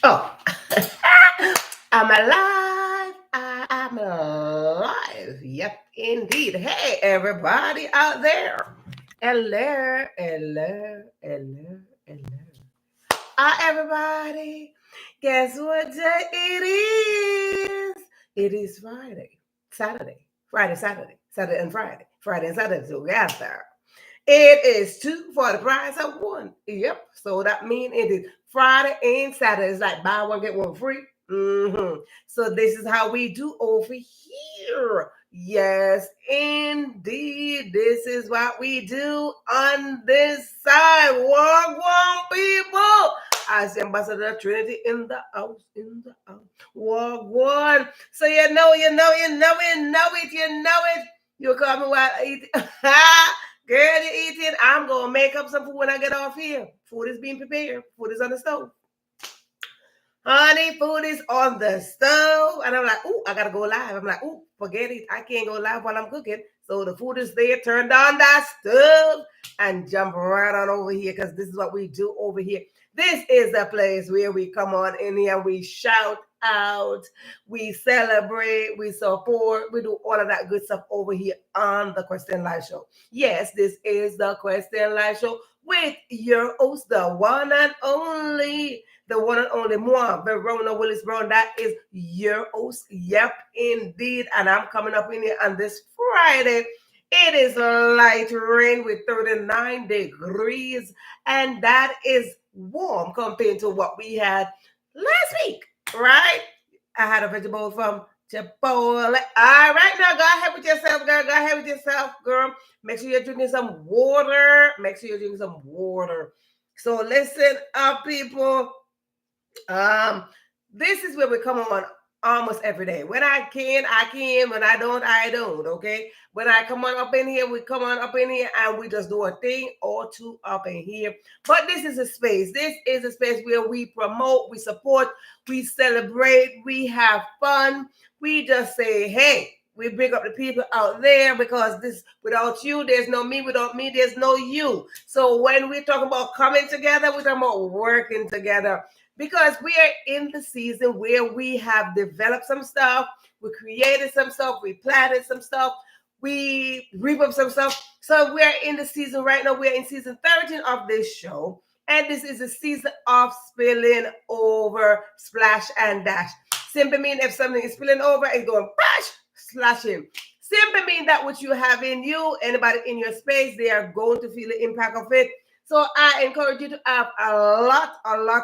Oh, I'm alive. I'm alive. Yep, indeed. Hey, everybody out there. Hello, hello, hello, hello. Everybody. Guess what day it is? It is Friday, Saturday, Friday, Saturday, Saturday and Friday, Friday and Saturday together. It is two for the price of one. Yep. So that means it is Friday and Saturday. It's like buy one, get one free. So this is how we do over here. Yes, indeed. This is what we do on this side. Walk one, people. As the ambassador of Trinity in the house, in the house. Walk one. So you know it. You call me while I eat. Girl, you eating. I'm gonna make up some food when I get off here. Food is being prepared. Food is on the stove. Honey, food is on the stove. And I'm like, ooh, I gotta go live. I'm like, ooh, forget it. I can't go live while I'm cooking. So the food is there. Turn on that stove and jump right on over here because this is what we do over here. This is the place where we come on in here, we shout out, we celebrate, we support, we do all of that good stuff over here on the Question Live Show. Yes, this is the Question Live Show with your host, the one and only moi, Verona Willis-Brown. That is your host. Yep, indeed. And I'm coming up in here on this Friday. It is light rain with 39 degrees, and that is warm compared to what we had last week, right? I had a vegetable from Chipotle. All right, now go ahead with yourself, girl. Go ahead with yourself, girl. Make sure you're drinking some water. Make sure you're drinking some water. So listen up, people. Um, this is where we come on almost every day. When I can, I can. When I don't. Okay. When I come on up in here, we come on up in here and we just do a thing or two up in here. But this is a space. This is a space where we promote, we support, we celebrate, we have fun. We just say, hey, we bring up the people out there because this without you, there's no me. Without me, there's no you. So when we talk about coming together, we're talking about working together because we are in the season where we have developed some stuff, we created some stuff, we planted some stuff, we reap up some stuff. So we're in the season right now. We're in season 13 of this show. And this is a season of spilling over, splash and dash. Simply mean if something is spilling over, it's going splash, slashing. Simply mean that what you have in you, anybody in your space, they are going to feel the impact of it. So I encourage you to have a lot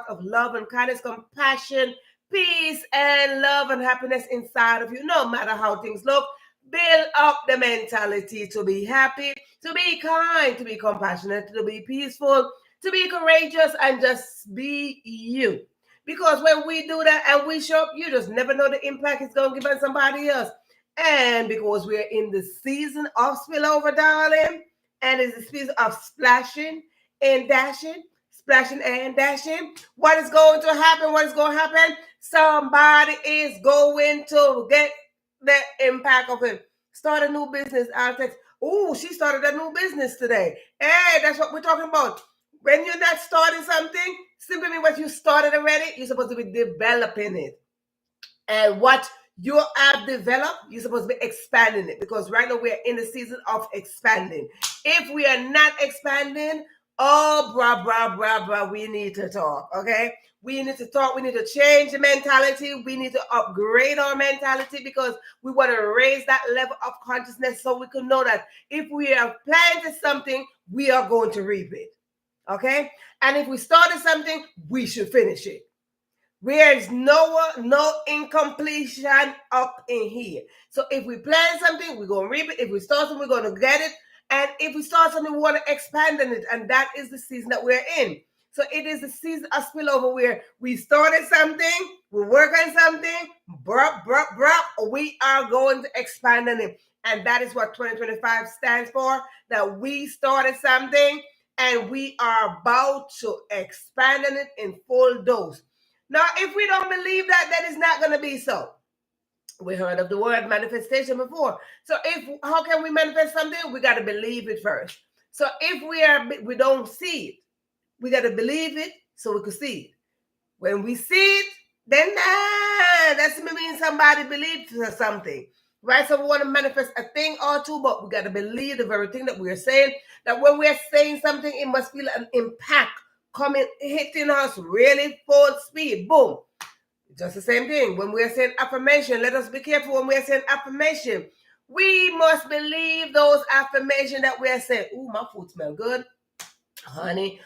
of love and kindness, compassion, peace, and love and happiness inside of you, no matter how things look. Build up the mentality to be happy, to be kind, to be compassionate, to be peaceful, to be courageous, and just be you. Because when we do that and we show up, you just never know the impact it's going to give on somebody else. And because we're in the season of spillover, darling, and it's the season of splashing and dashing, splashing and dashing. What is going to happen? What is going to happen? Somebody is going to get the impact of it. Start a new business. I'll text. Oh, she started a new business today. Hey, that's what we're talking about. When you're not starting something, simply mean what you started already, you're supposed to be developing it. And what you have developed, you're supposed to be expanding it because right now we're in the season of expanding. If we are not expanding, oh, bruh, we need to talk, okay? We need to talk. We need to change the mentality. We need to upgrade our mentality because we want to raise that level of consciousness so we can know that if we have planted something, we are going to reap it, okay? And if we started something, we should finish it. There is no incompletion up in here. So if we plan something, we're gonna reap it. If we start something, we're gonna get it. And if we start something, we want to expand on it. And that is the season that we're in. So it is the season of spillover where we started something, we work on something, we are going to expand on it. And that is what 2025 stands for, that we started something and we are about to expand on it in full dose. Now, if we don't believe that, that is not going to be so. We heard of the word manifestation before. So how can we manifest something? We got to believe it first. So if we don't see it, we got to believe it so we can see it. When we see it, then that's mean somebody believes something. Right? So we want to manifest a thing or two, but we got to believe the very thing that we're saying. That when we're saying something, it must feel an impact coming, hitting us really full speed. Boom. Just the same thing. When we're saying affirmation, let us be careful when we're saying affirmation. We must believe those affirmations that we're saying. Ooh, my food smells good, honey.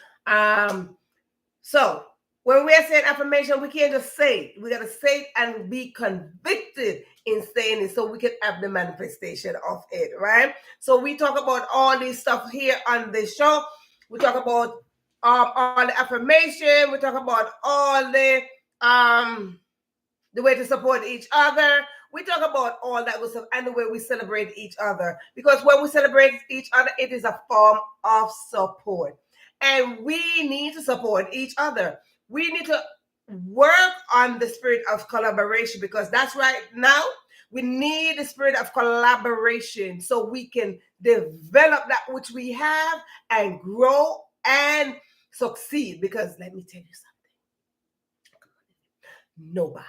So when we're saying affirmation, we can't just say it. We got to say it and be convicted in saying it so we can have the manifestation of it, right? So we talk about all this stuff here on the show. We talk about all the affirmation. We talk about all the way to support each other. We talk about all that good stuff and the way we celebrate each other. Because when we celebrate each other, it is a form of support. And we need to support each other. We need to work on the spirit of collaboration, because that's right now, we need the spirit of collaboration so we can develop that which we have and grow and succeed. Because let me tell you something. Nobody.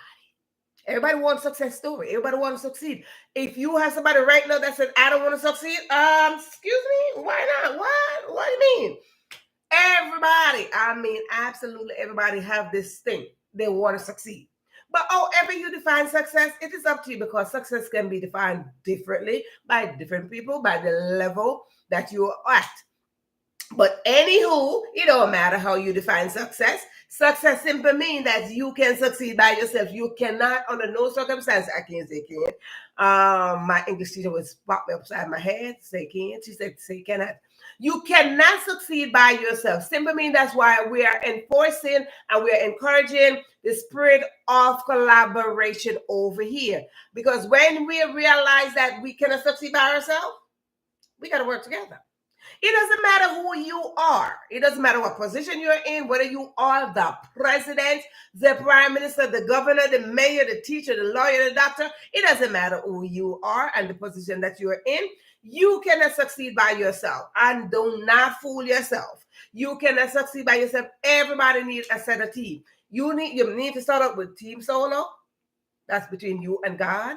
Everybody wants a success story. Everybody wants to succeed. If you have somebody right now that said, I don't want to succeed, excuse me, why not? What do you mean? Everybody, I mean, absolutely everybody have this thing. They want to succeed. But however you define success, it is up to you, because success can be defined differently by different people, by the level that you are at. But anywho, it don't matter how you define success. Success simply means that you can succeed by yourself. You cannot, under no circumstance, I can't say can. My English teacher was pop me upside my head, say can. She said, say cannot. You cannot succeed by yourself. Simply means that's why we are enforcing and we are encouraging the spirit of collaboration over here. Because when we realize that we cannot succeed by ourselves, we got to work together. It doesn't matter who you are. It doesn't matter what position you're in, whether you are the president, the prime minister, the governor, the mayor, the teacher, the lawyer, the doctor. It doesn't matter who you are and the position that you're in. You cannot succeed by yourself. And do not fool yourself. You cannot succeed by yourself. Everybody needs a set of team. You need to start up with team solo. That's between you and God.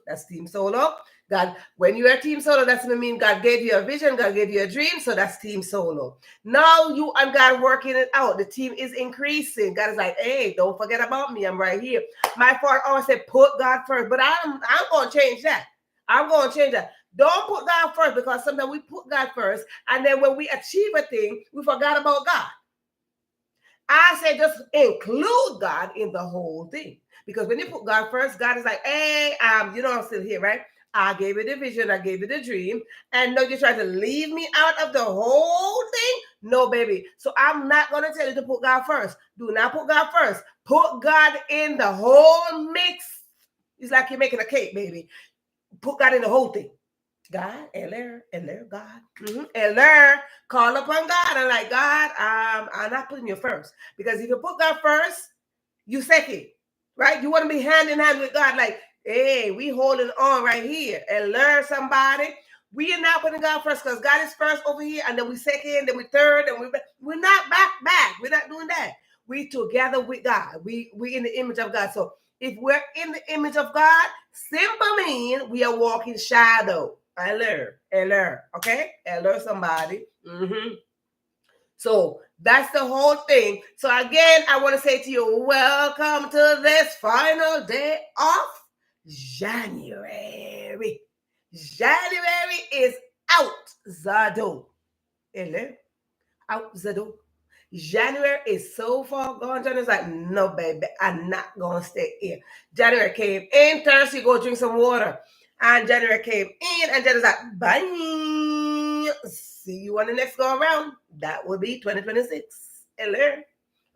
That's team solo. God, when you are team solo, that's what I mean. God gave you a vision, God gave you a dream, so that's team solo. Now you and God working it out. The team is increasing. God is like, hey, don't forget about me. I'm right here. My father always said, put God first, but I'm going to change that. I'm going to change that. Don't put God first, because sometimes we put God first, and then when we achieve a thing, we forgot about God. I say just include God in the whole thing. Because when you put God first, God is like, hey, I'm still here, right? I gave you the vision, I gave you the dream, and now you're trying to leave me out of the whole thing? No, baby. So I'm not going to tell you to put God first. Do not put God first. Put God in the whole mix. It's like you're making a cake, baby. Put God in the whole thing. God, Eller, God. Eller, call upon God. And like, God, I'm not putting you first. Because if you put God first, you second, right? You want to be hand in hand with God, like, hey, we holding on right here. And learn somebody. We are not putting God first, because God is first over here, and then we second, then we third, and we're not back. We're not doing that. We together with God. We in the image of God. So if we're in the image of God, simply mean we are walking shadow. Eller, okay? Eller somebody. So that's the whole thing. So again, I want to say to you, welcome to this final day of January. January is out the door. Out the door. January is so far gone. January's like, no, baby, I'm not going to stay here. January came in, Thursday, go drink some water. And January came in, and January's like, bye. See you on the next go around. That will be 2026. Hello.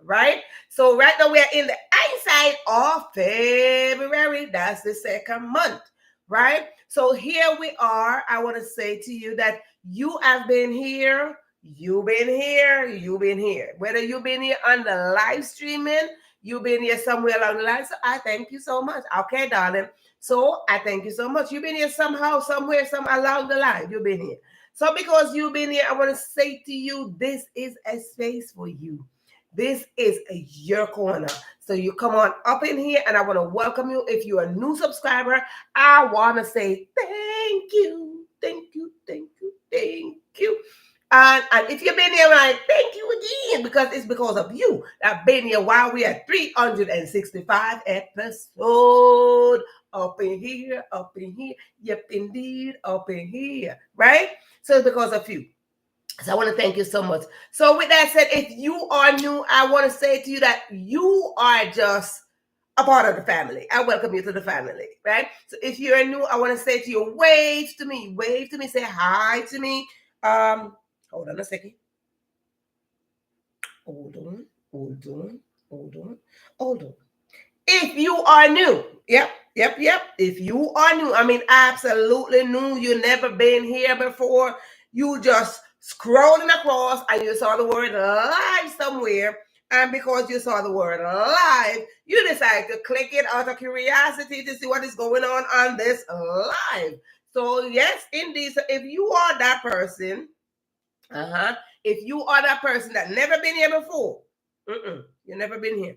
Right? So right now we are in the inside of February. That's the second month. Right? So here we are. I want to say to you that you have been here. You've been here. Whether you've been here on the live streaming, you've been here somewhere along the line. So I thank you so much. Okay, darling. So I thank you so much. You've been here somehow, somewhere, along the line. You've been here. So because you've been here, I want to say to you, this is a space for you. This is your corner. So you come on up in here, and I want to welcome you. If you're a new subscriber, I want to say thank you, thank you, thank you, thank you. And if you've been here, right, thank you again, because it's because of you that have been here while we are 365 episodes up in here, yep, indeed, up in here, right? So it's because of you. So I want to thank you so much. So with that said, if you are new, I want to say to you that you are just a part of the family. I welcome you to the family, right? So if you're new, I want to say to you, wave to me, say hi to me. Hold on a second. Hold on. If you are new, yep. If you are new, I mean, absolutely new, you've never been here before, you just scrolling across and you saw the word live somewhere. And because you saw the word live, you decided to click it out of curiosity to see what is going on this live. So yes, indeed. So if you are that person, if you are that person that never been here before, you've never been here.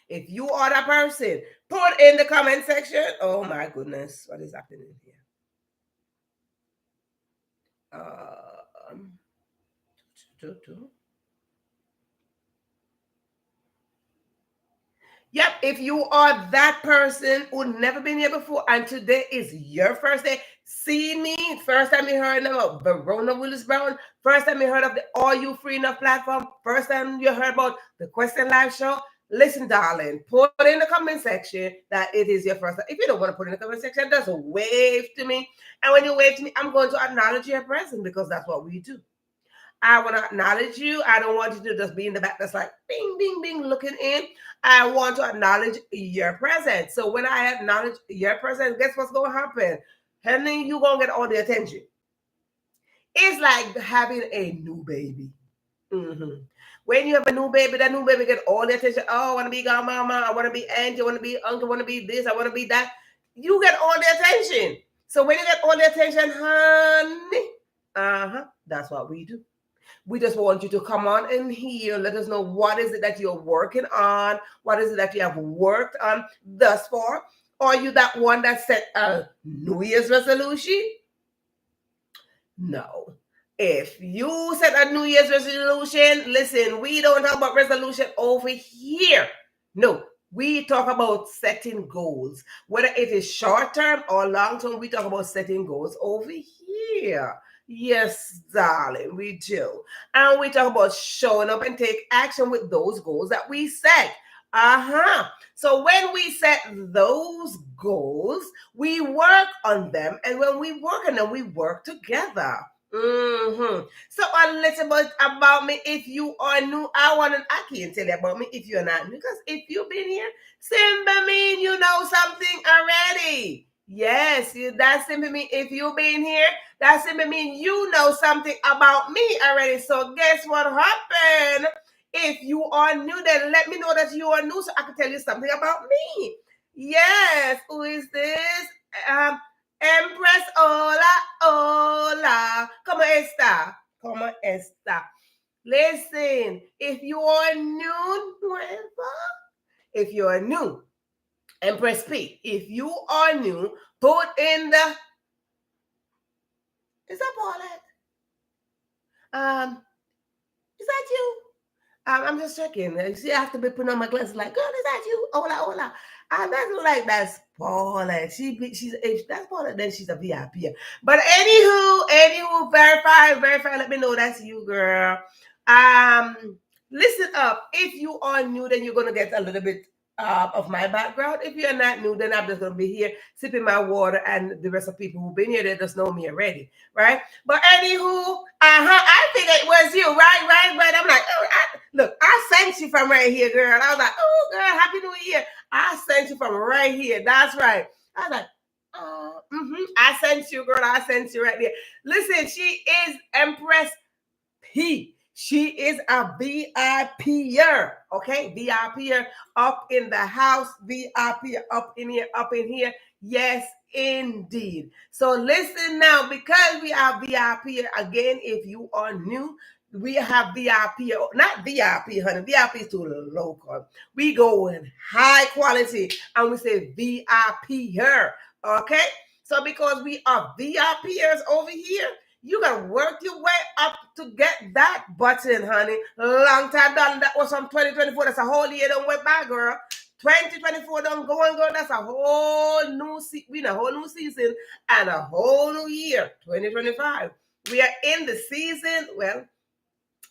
If you are that person, put in the comment section. Oh my goodness, what is happening here? Yep, if you are that person who never been here before and today is your first day, see me, first time you heard about Verona Willis-Brown, first time you heard of the Are You Free Enough platform, first time you heard about the Question Live show, listen, darling, put in the comment section that it is your first time. If you don't want to put in the comment section, just wave to me. And when you wave to me, I'm going to acknowledge your presence, because that's what we do. I want to acknowledge you. I don't want you to just be in the back that's like bing, bing, bing, looking in. I want to acknowledge your presence. So when I acknowledge your presence, guess what's going to happen? Honey, you're going to get all the attention. It's like having a new baby. When you have a new baby, that new baby get all the attention. Oh, I want to be godmama. I want to be auntie. I want to be uncle. I want to be this. I want to be that. You get all the attention. So when you get all the attention, honey, that's what we do. We just want you to come on in here. Let us know what is it that you're working on. What is it that you have worked on thus far? Are you that one that set a New Year's resolution? No. If you set a New Year's resolution, listen, we don't talk about resolution over here. No, we talk about setting goals. Whether it is short term or long term, we talk about setting goals over here. Yes, darling, we do. And we talk about showing up and take action with those goals that we set. So when we set those goals, we work on them. And when we work on them, we work together. So a little bit about me. If you are new, I can't tell you about me if you're not new, because if you've been here, simply mean you know something already. Yes, that simply mean if you've been here, that simply mean you know something about me already. So guess what happened? If you are new, then let me know that you are new so I can tell you something about me. Yes, who is this? Empress, hola. Como esta. Listen, if you are new, if you are new, Empress P, if you are new, put in the, is that Paulette? Is that you? I'm just checking. See, I have to be putting on my glasses like, girl, is that you? Hola. That's like, that's Paulette. She's that's Paulette, then she's a VIP. But anywho, verify, let me know that's you, girl. Listen up. If you are new, then you're gonna get a little bit of my background. If you're not new, then I'm just gonna be here sipping my water, and the rest of people who've been here, they just know me already, right? But anywho, I think it was you, right. I'm like, look, I sent you from right here, girl. I was like, oh, girl, Happy New Year. I sent you from right here. That's right. I was like, I sent you, girl. I sent you right there. Listen, she is Empress P. She is a VIPer, okay? VIPer up in the house, VIPer up in here. Yes, indeed. So listen now, because we are VIPer, again, if you are new, We have VIP, not VIP, honey. VIP is too local. We go in high quality and we say VIP here. Okay? So because we are VIPers over here, you gotta work your way up to get that button, honey. Long time done. That was from 2024. That's a whole year done went by, girl. 2024 don't go and go. That's a whole new a whole new season and a whole new year. 2025. We are in the season. Well,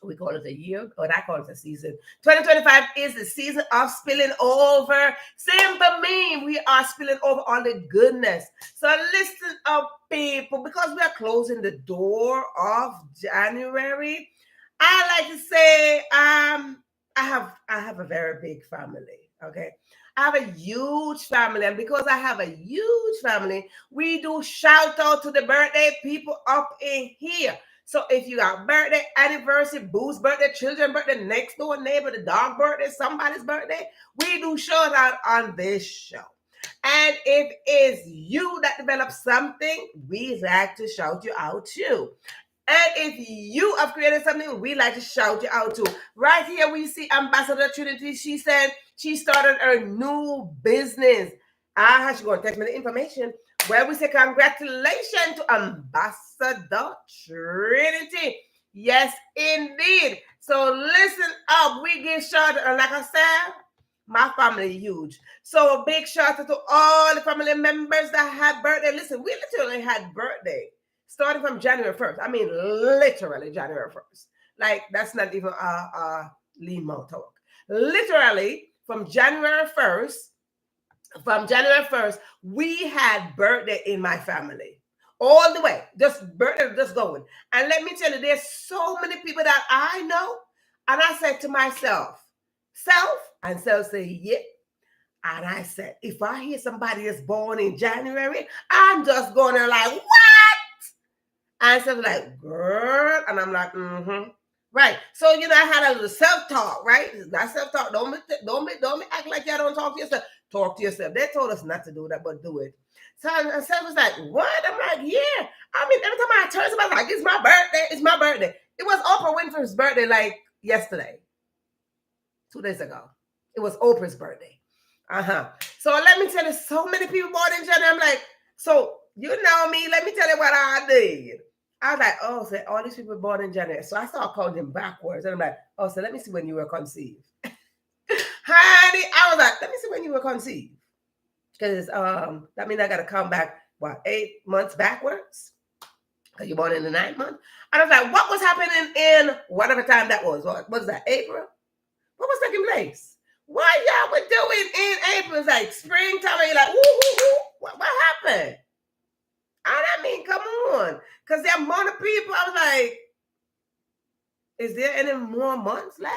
we call it a year, or I call it a season. 2025 is the season of spilling over. Simple mean we are spilling over all the goodness. So listen up, people, because we are closing the door of January. I like to say, I have a very big family. Okay. I have a huge family, and because I have a huge family, we do shout out to the birthday people up in here. So if you got birthday, anniversary, boo's birthday, children birthday, next door neighbor, the dog birthday, somebody's birthday, we do shout out on this show. And if it's you that develops something, we like to shout you out too. And if you have created something, we like to shout you out too. Right here, we see Ambassador Trinity. She said she started her new business. She's going to text me the information. Well, we say congratulations to Ambassador Trinity. Yes, indeed. So listen up. We give shout out. And like I said, my family is huge. So a big shout out to all the family members that had birthday. Listen, we literally had birthday starting from January 1st. I mean, literally January 1st. Like, that's not even a lean mouth talk. Literally, from January 1st, we had birthday in my family. All the way. Just birthday, just going. And let me tell you, there's so many people that I know. And I said to myself, and self say, yeah. And I said, if I hear somebody is born in January, I'm just going to like, what? And so like, girl, and I'm like, right. So I had a little self-talk, right? Not self-talk. Don't act like y'all don't talk to yourself. Talk to yourself. They told us not to do that, but do it. So I was like, what? I'm like, yeah. I mean, every time I turn somebody, I'm like, it's my birthday. It's my birthday. It was Oprah Winfrey's birthday like yesterday, 2 days ago. It was Oprah's birthday. So let me tell you, so many people born in January. I'm like, so you know me. Let me tell you what I did. I was like, oh, so all these people born in January. So I started counting backwards. And I'm like, oh, so let me see when you were conceived. Honey, I was like, let me see when you were conceived. Because that means I got to come back, 8 months backwards? Because you're born in the 9th month. And I was like, what was happening in whatever time that was? What was that, April? What was taking place? What y'all were doing in April? It's like springtime. And you're like, woo. What happened? And I mean, come on. Because there are more people. I was like, is there any more months left?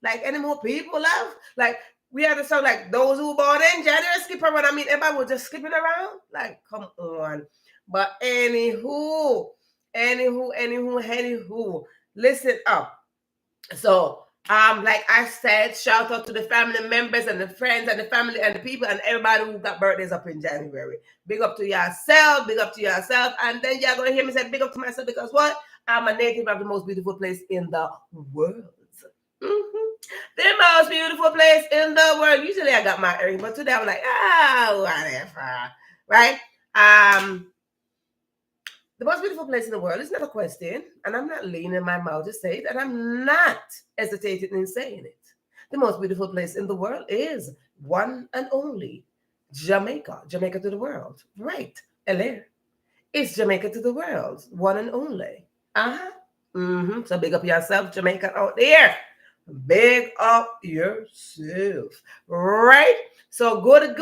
Like, any more people left? Like, we had to sound like those who born in January skip around. I mean, everybody was just skipping around. Like, come on. But anywho. Listen up. So, like I said, shout out to the family members and the friends and the family and the people and everybody who got birthdays up in January. Big up to yourself, and then you're gonna hear me say big up to myself because what? I'm a native of the most beautiful place in the world. The most beautiful place in the world. Usually I got my earrings, but today I'm like, whatever. Right? The most beautiful place in the world is not a question, and I'm not leaning my mouth to say it, and I'm not hesitating in saying it. The most beautiful place in the world is one and only Jamaica. Jamaica to the world. Right. LA. It's Jamaica to the world. One and only. So big up yourself, Jamaica out there. Big up yourself. Right? So good. And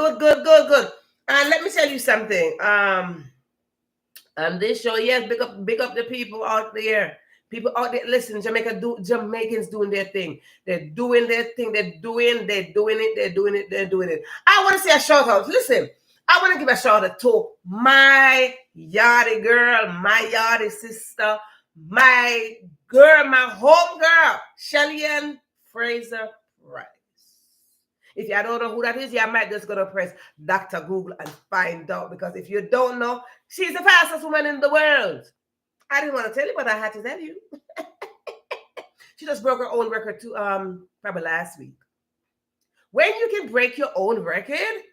let me tell you something. This show, yes, big up the people out there. People out there, listen, Jamaicans doing their thing. They're doing their thing. They're doing it. I want to say a shout out. Listen, I want to give a shout out to my yardie girl, my yardie sister, my girl, my home girl, Shelly-Ann Fraser Price. If you don't know who that is, you might just go to press Dr. Google and find out. Because if you don't know, she's the fastest woman in the world. I didn't want to tell you, but I had to tell you. She just broke her own record to probably last week. When you can break your own record,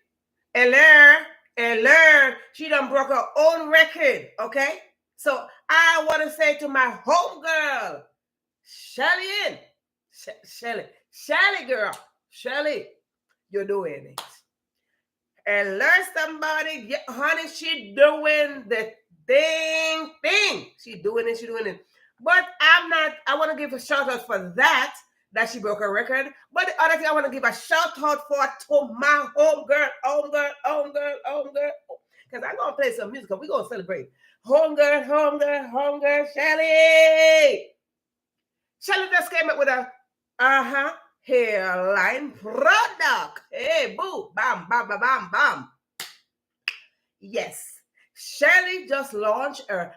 hello, she done broke her own record, okay? So I want to say to my homegirl, Shelly, Shelly girl, Shelly, you're doing it. And learn somebody, yeah, honey, she doing the thing. She doing it. But I want to give a shout out for that she broke her record. But the other thing I want to give a shout out for to my homegirl. Because I'm going to play some music. We're going to celebrate. Homegirl, Shelly. Shelly just came up with a, hairline product. Hey, boo, bam, bam, bam, bam, bam. Yes, Shelly just launched her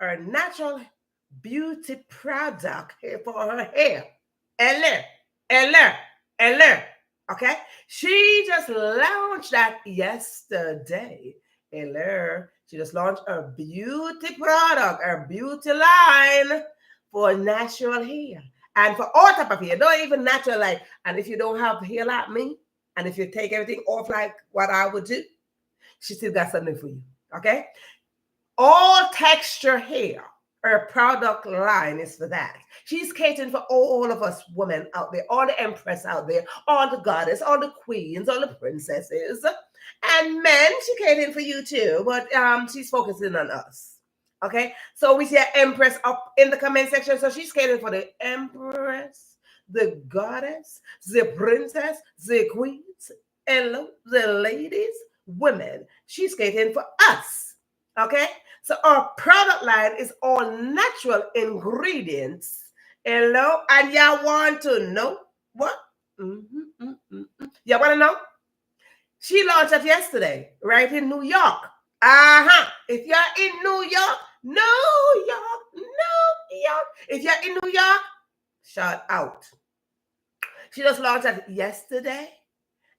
natural beauty product for her hair. Hello. Okay, she just launched that yesterday. Hello, she just launched her beauty product, her beauty line for natural hair. And for all type of hair, not even natural, like, and if you don't have hair like me, and if you take everything off like what I would do, she still got something for you, okay? All texture hair, her product line is for that. She's catering for all of us women out there, all the empress out there, all the goddess, all the queens, all the princesses, and men, she catering for you too, but she's focusing on us. Okay, so we see an empress up in the comment section. So she's catering for the empress, the goddess, the princess, the queens, and the ladies, women. She's catering for us. Okay, so our product line is all natural ingredients. Hello, and y'all want to know what? Y'all want to know? She launched it yesterday, right in New York. If you're in New York. If you're in New York, shout out. She just launched it yesterday.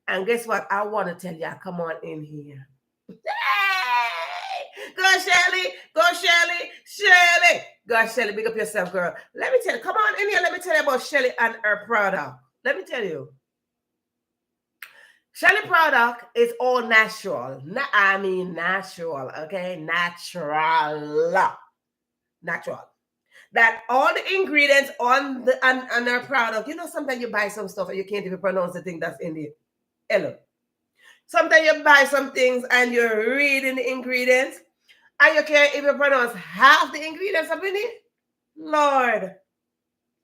And guess what? I want to tell y'all, come on in here. Hey! Go, Shelly. Go, Shelly. Big up yourself, girl. Let me tell you, come on in here. Let me tell you about Shelly and her product. Let me tell you. Shelly product is all natural. Natural, okay? Natural. That all the ingredients on her product, you know, sometimes you buy some stuff and you can't even pronounce the thing that's in there. Hello. Sometimes you buy some things and you're reading the ingredients and you can't even pronounce half the ingredients up in it. Lord,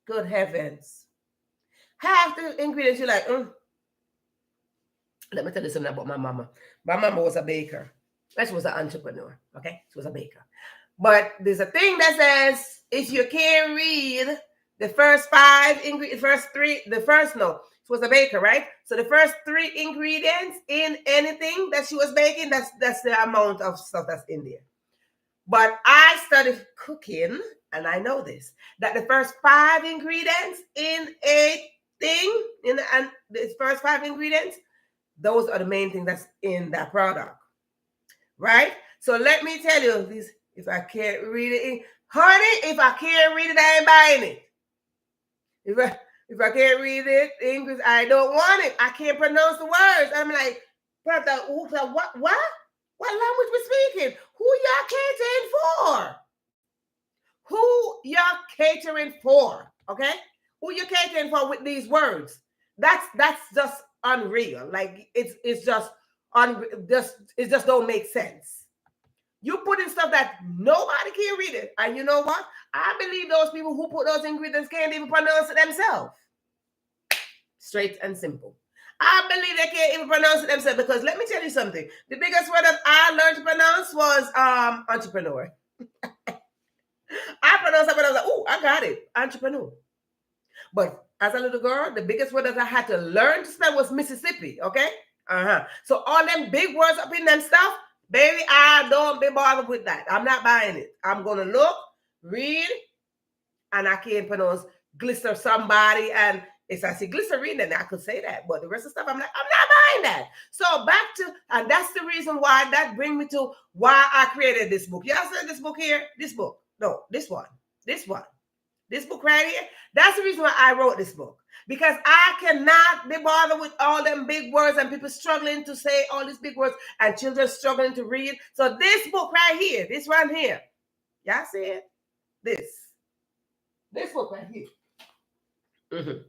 good heavens. Half the ingredients you're like, Let me tell you something about my mama. My mama was a baker. She was an entrepreneur, okay? She was a baker. But there's a thing that says if you can't read the first five ingredients, she was a baker, right? So the first 3 ingredients in anything that she was baking, that's the amount of stuff that's in there. But I studied cooking, and I know this, that the first 5 ingredients in a thing, and the first 5 ingredients, those are the main things that's in that product, right? So let me tell you this, if I can't read it, honey, if I can't read it, I ain't buying it. If I can't read it, English, I don't want it. I can't pronounce the words. I'm like, brother, what? What language we speaking? Who y'all catering for? Who y'all catering for? Okay? Who you catering for with these words? That's just unreal. Like it just don't make sense. You put in stuff that nobody can read it, and you know what? I believe those people who put those ingredients can't even pronounce it themselves. Straight and simple. I believe they can't even pronounce it themselves, because let me tell you something. The biggest word that I learned to pronounce was entrepreneur. I pronounced it, but I was like, oh, I got it, entrepreneur. But as a little girl, the biggest word that I had to learn to spell was Mississippi, okay? So all them big words up in them stuff, baby, I don't be bothered with that. I'm not buying it. I'm going to look, read, and I can't pronounce glister somebody. And if I see glycerine, then I could say that. But the rest of the stuff, I'm like, I'm not buying that. So back to, and that's the reason why that brings me to why I created this book. Y'all see this book here? This book. No, this one. This book right here, that's the reason why I wrote this book. Because I cannot be bothered with all them big words and people struggling to say all these big words and children struggling to read. So this book right here, this one here, y'all see it? This book right here. Mm-hmm.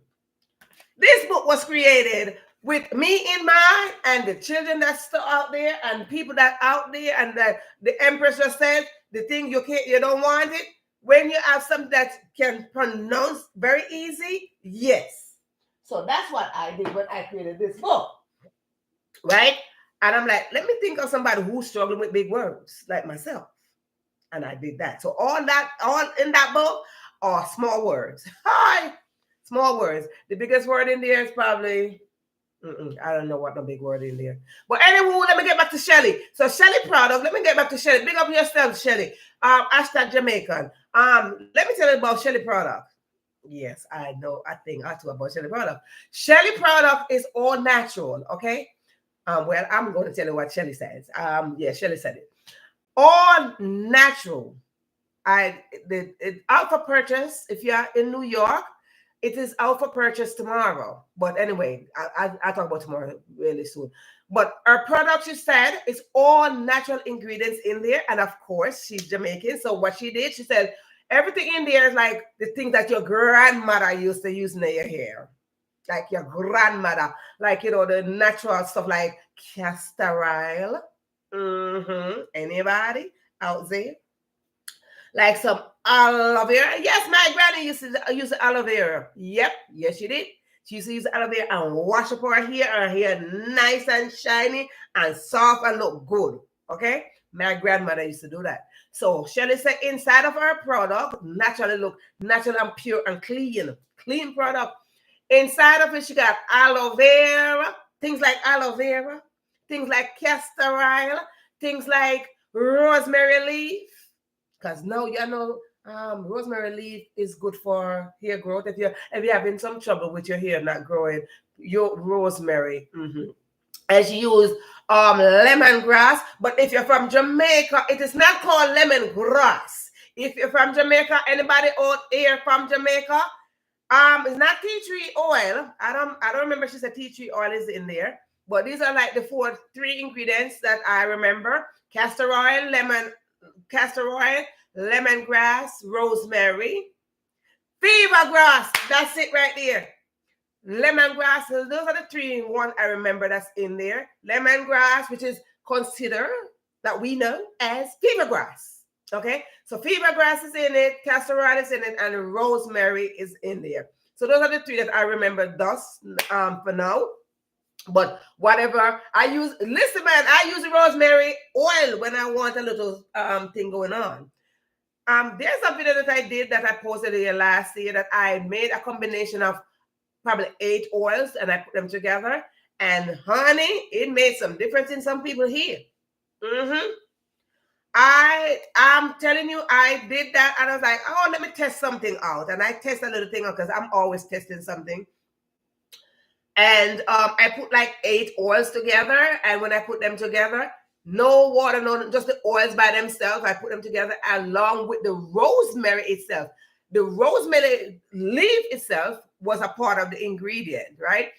This book was created with me in mind and the children that's still out there and people that out there, and that the Empress just said the thing you don't want it. When you have something that can pronounce very easy, yes. So that's what I did when I created this book, right? And I'm like, let me think of somebody who's struggling with big words like myself. And I did that. So all in that book are small words. Hi, small words. The biggest word in there is probably, I don't know what the big word in there. But anyway, let me get back to Shelly. So Shelly product, let me get back to Shelly. Big up yourself, Shelly. Hashtag Jamaican. Let me tell you about Shelly product. Yes, I know. I think I talk about Shelly product. Shelly product is all natural, okay? Well, I'm going to tell you what Shelly says. Yeah, Shelly said it. All natural. It's out for purchase. If you're in New York, it is out for purchase tomorrow. But anyway, I'll talk about tomorrow really soon. But her product, she said, is all natural ingredients in there. And of course, she's Jamaican. So what she did, she said, everything in there is like the things that your grandmother used to use in your hair. Like your grandmother. Like, the natural stuff like castor oil. Anybody out there? Like some aloe vera. Yes, my granny used to use aloe vera. Yep, yes, she did. She used to use aloe vera and wash up her hair nice and shiny and soft and look good. Okay? My grandmother used to do that. So Shelly said inside of her product, naturally look natural and pure and clean. Clean product. Inside of it, she got aloe vera, things like aloe vera, things like castor oil, things like rosemary leaf. Because now you know rosemary leaf is good for hair growth. If you're having some trouble with your hair not growing, your rosemary. And she used lemongrass. But if you're from Jamaica, it is not called lemongrass. If you're from Jamaica, anybody out here from Jamaica, it's not tea tree oil. I don't remember. She said tea tree oil is in there. But these are like the three ingredients that I remember: castor oil, lemongrass, rosemary, fever grass. That's it right there. Lemongrass. So those are the 3 in 1 I remember that's in there. Lemongrass, which is considered that we know as fever grass. Okay, so fever grass is in it, castor oil is in it, and rosemary is in there. So those are the 3 that I remember thus for now. But whatever I use, listen, man, I use rosemary oil when I want a little thing going on. There's a video that I did that I posted here last year that I made a combination of probably 8 oils and I put them together. And honey, it made some difference in some people here. I'm telling you, I did that and I was like, oh, let me test something out. And I test a little thing out because I'm always testing something. And I put like 8 oils together. And when I put them together, no water, no, just the oils by themselves. I put them together along with the rosemary itself. The rosemary leaf itself was a part of the ingredient, right?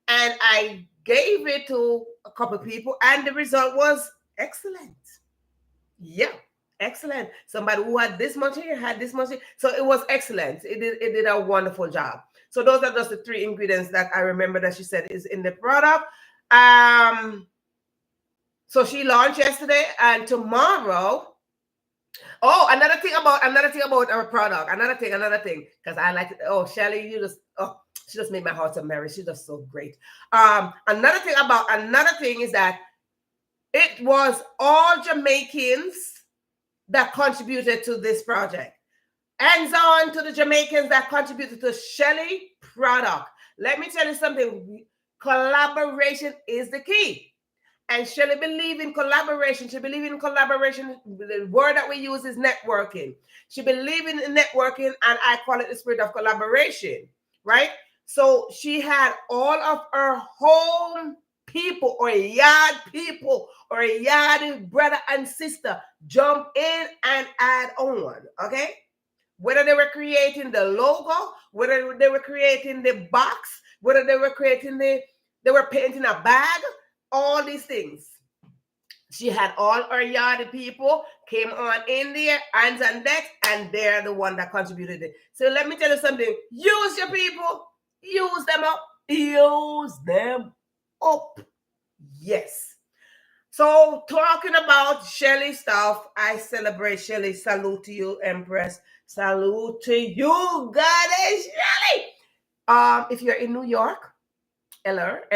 And I gave it to a couple of people and the result was excellent. Yeah, excellent. Somebody who had this much hair had this much hair. So it was excellent. It did a wonderful job. So those are just the 3 ingredients that I remember that she said is in the product. So she launched yesterday and tomorrow. Oh, another thing about our product. Another thing. Because I like it. Oh, Shelly, she just made my heart so merry. She's just so great. Another thing is that it was all Jamaicans that contributed to this project. Hands on to the Jamaicans that contributed to Shelly product. Let me tell you something. Collaboration is the key. And Shelly believe in collaboration. She believe in collaboration. The word that we use is networking. She believe in networking, and I call it the spirit of collaboration, right? So she had all of her home people or yard people or yard brother and sister jump in and add on, okay? whether they were creating the logo, whether they were creating the box, whether they were creating they were painting a bag, all these things. She had all her yard people came on in there, hands on deck, and they're the one that contributed it. So let me tell you something. Use your people. Use them up. Use them up. Yes. So talking about Shelly stuff, I celebrate Shelly. Salute to you, Empress. Salute to you, Goddess Shelly. If you're in New York, Eller.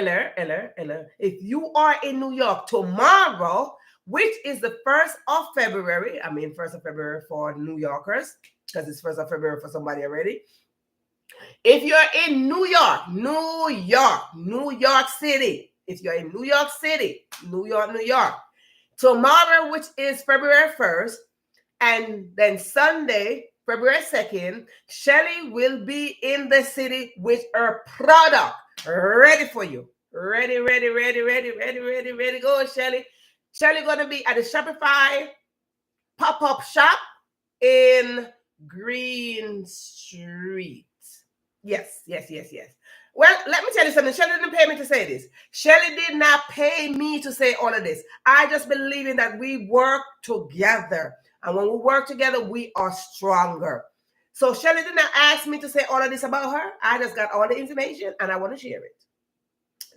If you are in New York tomorrow, which is the 1st of February, 1st of February for New Yorkers, because it's 1st of February for somebody already. If you're in New York, New York City, if you're in New York City, New York, tomorrow, which is February 1st, and then Sunday, February 2nd, Shelly will be in the city with her product ready for you. Ready, go, Shelly. Shelly gonna be at the Shopify pop-up shop in Green Street. Yes. Well, let me tell you something. Shelly didn't pay me to say this. Shelly did not pay me to say all of this. I just believe in that we work together. And when we work together, we are stronger. So Shelly did not ask me to say all of this about her. I just got all the information and I want to share it.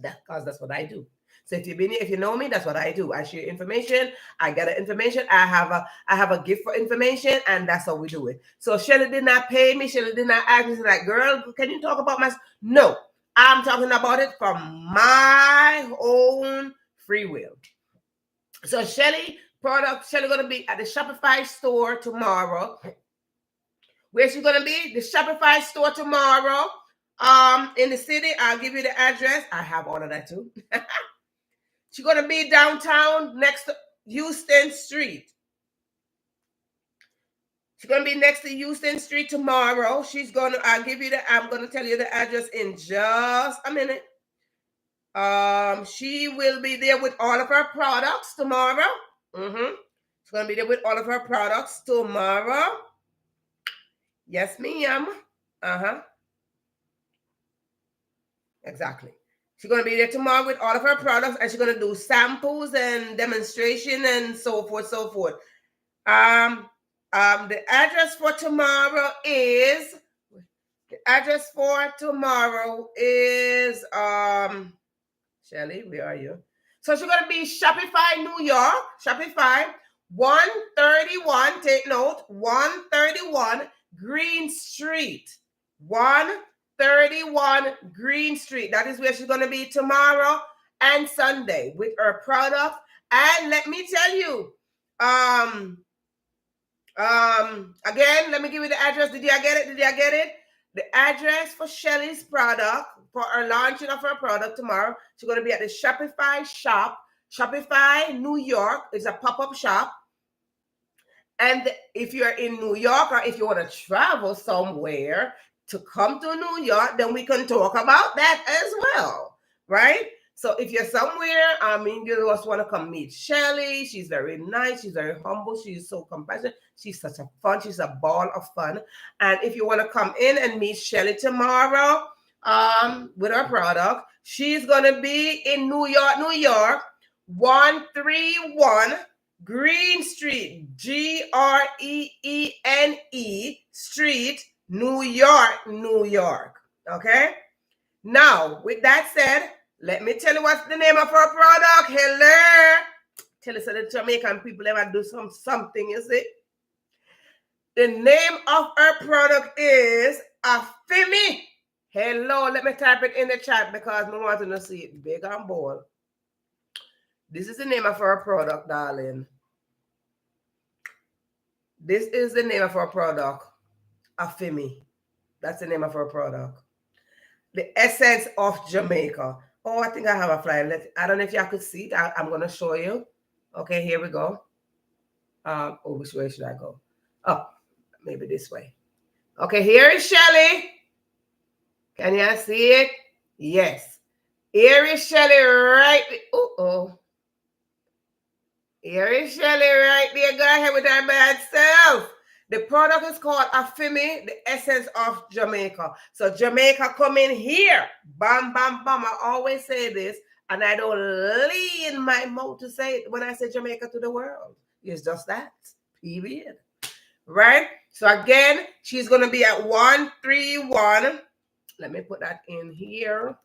Because that's what I do. So if you've been here, if you know me, that's what I do. I share information. I gather information. I have a gift for information, and that's how we do it. So Shelly did not pay me. Shelly did not ask me, like, girl, can you talk about my... No, I'm talking about it from my own free will. So Shelly gonna be at the Shopify store tomorrow. Where's she gonna be? The Shopify store tomorrow. In the city. I'll give you the address. I have all of that too. She's gonna be downtown next to Houston Street. She's gonna be next to Houston Street tomorrow. I'm gonna tell you the address in just a minute. She will be there with all of her products tomorrow. She's gonna be there with all of her products tomorrow. Yes, ma'am. Exactly. She's going to be there tomorrow with all of her products, and she's going to do samples and demonstration and so forth. The address for tomorrow is Shelly, where are you? So she's going to be Shopify, New York. Shopify 131. Take note. 131 Green Street. 131 Green Street. That is where she's going to be tomorrow and Sunday with her product. And let me tell you, again, let me give you the address. Did you get it? The address for Shelly's product, for her launching of her product tomorrow, she's going to be at the Shopify shop. Shopify, New York. It's a pop-up shop. And if you're in New York, or if you want to travel somewhere to come to New York, then we can talk about that as well, right? So if you're somewhere, you just want to come meet Shelly. She's very nice. She's very humble. She's so compassionate. She's such a fun. She's a ball of fun. And if you want to come in and meet Shelly tomorrow with her product, she's going to be in New York, 131 Green Street, Greene Street, New York. Okay? Now, with that said, let me tell you what's the name of our product. Hello. Tell us that the Jamaican people ever do something, you see? The name of our product is Afimi. Hello. Let me type it in the chat because I want to see it big and bold. This is the name of our product, darling. This is the name of our product. Afimi. That's the name of our product. The essence of Jamaica. Oh, I think I have a flyer. I don't know if y'all could see it. I'm going to show you. Okay, here we go. Which way should I go? Oh, maybe this way. Okay, here is Shelly. Can you see it? Yes. Here is Shelly right there. Here is Shelly right there. Go ahead with her bad self. The product is called Afimi, the essence of Jamaica. So Jamaica come in here. Bam, bam, bam. I always say this, and I don't lean my mouth to say it when I say Jamaica to the world. It's just that. Period. Right? So again, she's going to be at 131. Let me put that in here.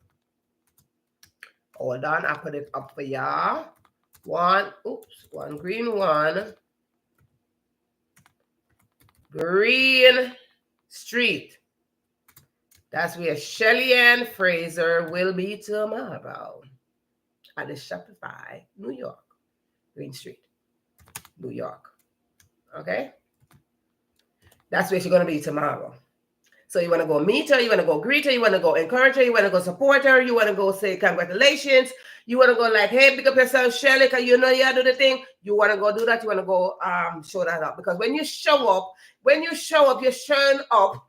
Hold on. I put it up for y'all. One green, one Green Street. That's where Shelly Ann Fraser will be tomorrow at the Shopify, New York. Green Street, New York. Okay? That's where she's going to be tomorrow. So you want to go meet her, you want to go greet her, you want to go encourage her, you want to go support her, you want to go say congratulations, you want to go like, hey, pick up yourself, Shelly, because you know you do the thing. You want to go do that, you want to go show that up. Because when you show up, you're showing up.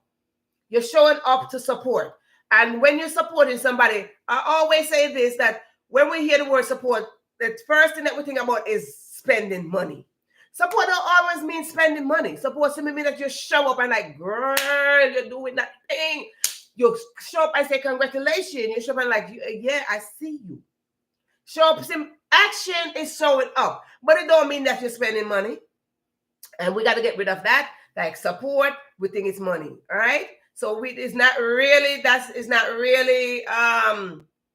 You're showing up to support. And when you're supporting somebody, I always say this, that when we hear the word support, the first thing that we think about is spending money. Support don't always mean spending money. Support simply means that you show up and like, girl, you're doing that thing. You show up and say congratulations. You show up and like, yeah, I see you. Show up. Action is showing up. But it don't mean that you're spending money. And we got to get rid of that. Like support, we think it's money. All right? So it's not really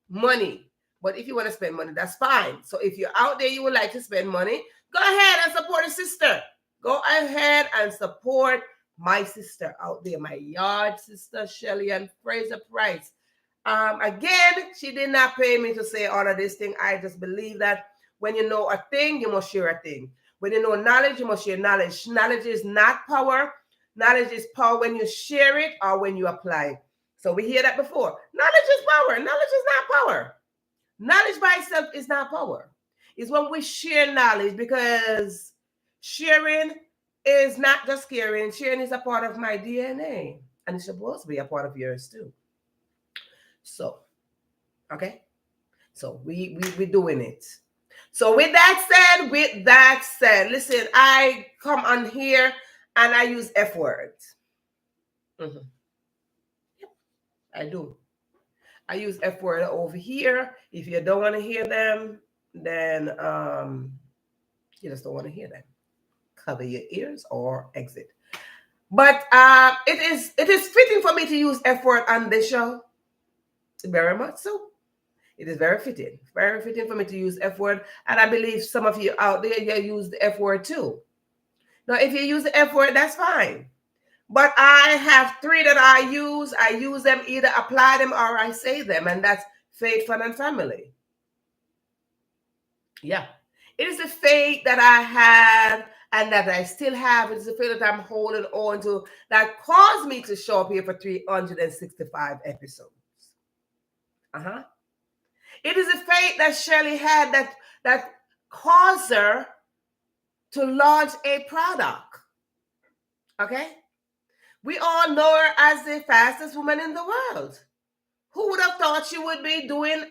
money. But if you want to spend money, that's fine. So if you're out there, you would like to spend money, go ahead and support a sister. Go ahead and support my sister out there, my yard sister, Shelly Ann Fraser Price. Again, she did not pay me to say all of this thing. I just believe that when you know a thing, you must share a thing. When you know knowledge, you must share knowledge. Knowledge is not power. Knowledge is power when you share it or when you apply. So we hear that before. Knowledge is power. Knowledge is not power. Knowledge by itself is not power. It's when we share knowledge, because sharing is not just caring. Sharing is a part of my DNA, and it's supposed to be a part of yours too. So, okay. So we're doing it. So with that said, listen, I come on here and I use F words. Mm-hmm. Yep, I do. I use F word over here. If you don't want to hear them, then you just don't want to hear them. Cover your ears or exit. But it is fitting for me to use F word on this show. Very much so. It is very fitting for me to use F word. And I believe some of you out there, you use the F word too. Now, if you use the F word, that's fine. But I have three that I use. I use them, either apply them or I say them. And that's faith, fun, and family. Yeah. It is a faith that I have and that I still have. It is a faith that I'm holding on to that caused me to show up here for 365 episodes. It is a faith that Shirley had that caused her to launch a product. Okay? We all know her as the fastest woman in the world. Who would have thought she would be doing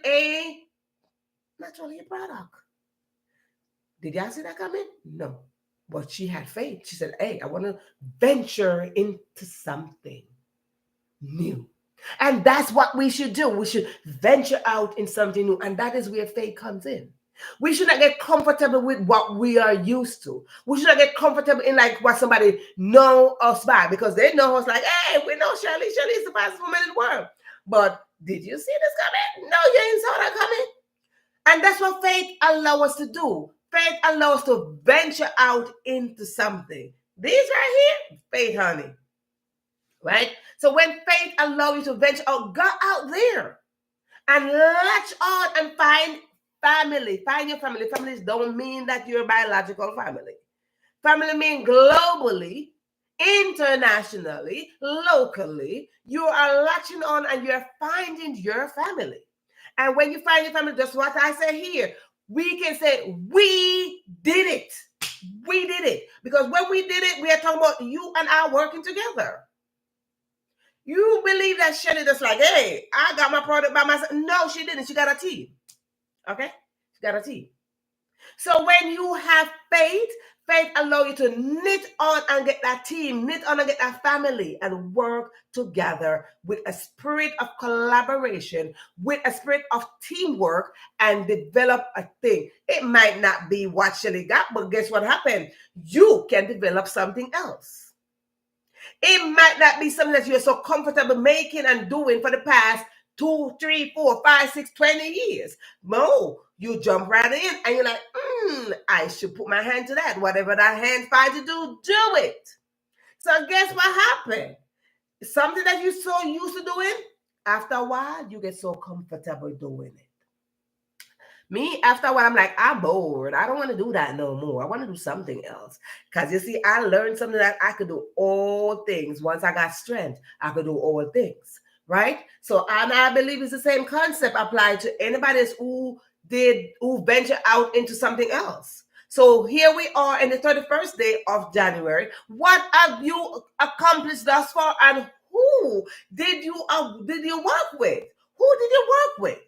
naturally a product? Did y'all see that coming? No. But she had faith. She said, hey, I want to venture into something new. And that's what we should do. We should venture out in something new. And that is where faith comes in. We should not get comfortable with what we are used to. We should not get comfortable in like what somebody know us by, because they know us like, hey, we know Shirley. Shirley is the fastest woman in the world. But did you see this coming? No, you ain't saw that coming. And that's what faith allows us to do. Faith allows us to venture out into something. These right here, faith, honey. Right? So when faith allows you to venture out, go out there and latch on and find family. Find your family. Families don't mean that you're a biological family. Family means globally, internationally, locally. You are latching on and you're finding your family. And when you find your family, just what I say here, we can say, we did it. We did it. Because when we did it, we are talking about you and I working together. You believe that Shelly just like, hey, I got my product by myself. No, she didn't. She got a team. Okay? She got a team. So when you have faith, faith allows you to knit on and get that team, knit on and get that family, and work together with a spirit of collaboration, with a spirit of teamwork, and develop a thing. It might not be what Shelly got, but guess what happened? You can develop something else. It might not be something that you're so comfortable making and doing for the past 2, 3, 4, 5, 6, 20 years. No, you jump right in and you're like, I should put my hand to that. Whatever that hand finds to do it. So guess what happened? Something that you're so used to doing, after a while, you get so comfortable doing it. Me, after a while, I'm like, I'm bored. I don't want to do that no more. I want to do something else. Because you see, I learned something that I could do all things. Once I got strength, I could do all things. Right? So, and I believe it's the same concept applied to anybody who venture out into something else. So here we are in the 31st day of January. What have you accomplished thus far, and who did you work with? Who did you work with?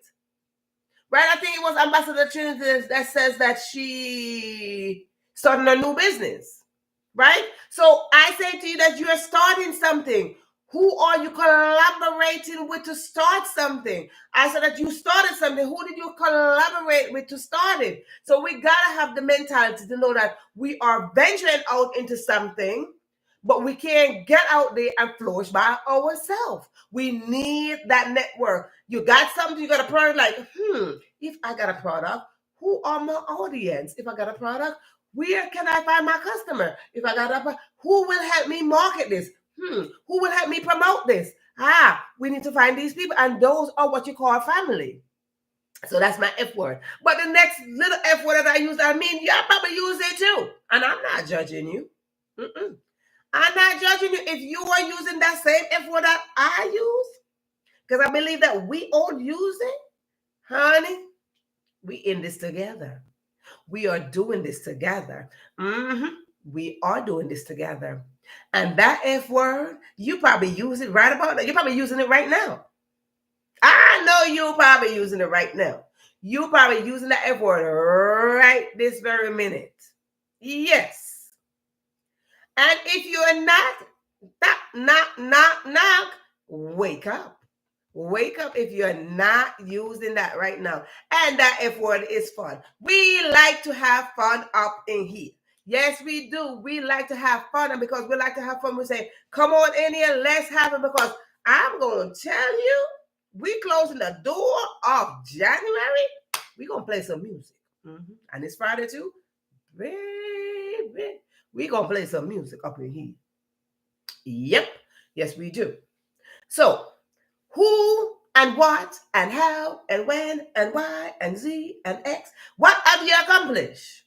Right? I think it was Ambassador Trinity that says that she started a new business. Right? So I say to you that you are starting something. Who are you collaborating with to start something? I said that you started something. Who did you collaborate with to start it? So we got to have the mentality to know that we are venturing out into something, but we can't get out there and flourish by ourselves. We need that network. You got something, you got a product, like, if I got a product, who are my audience? If I got a product, where can I find my customer? If I got a, who will help me market this? Who will help me promote this? We need to find these people, and those are what you call family. So that's my F word. But the next little F word that I use, I mean, y'all probably use it too. And I'm not judging you. I'm not judging you if you are using that same F word that I use. Because I believe that we all use it. Honey, we in this together. We are doing this together. We are doing this together. And that F word, you probably use it right about now. You're probably using it right now. I know you're probably using it right now. You're probably using that F word right this very minute. Yes. And if you're not, wake up. Wake up if you're not using that right now. And that F word is fun. We like to have fun up in here. Yes, we do. We like to have fun. And because we like to have fun, we say, come on in here, let's have it. Because I'm going to tell you, we closing the door of January. We're going to play some music. And it's Friday too. Baby, we're going to play some music up in here. Yep. Yes, we do. So, who and what and how and when and why and Z and X. What have you accomplished?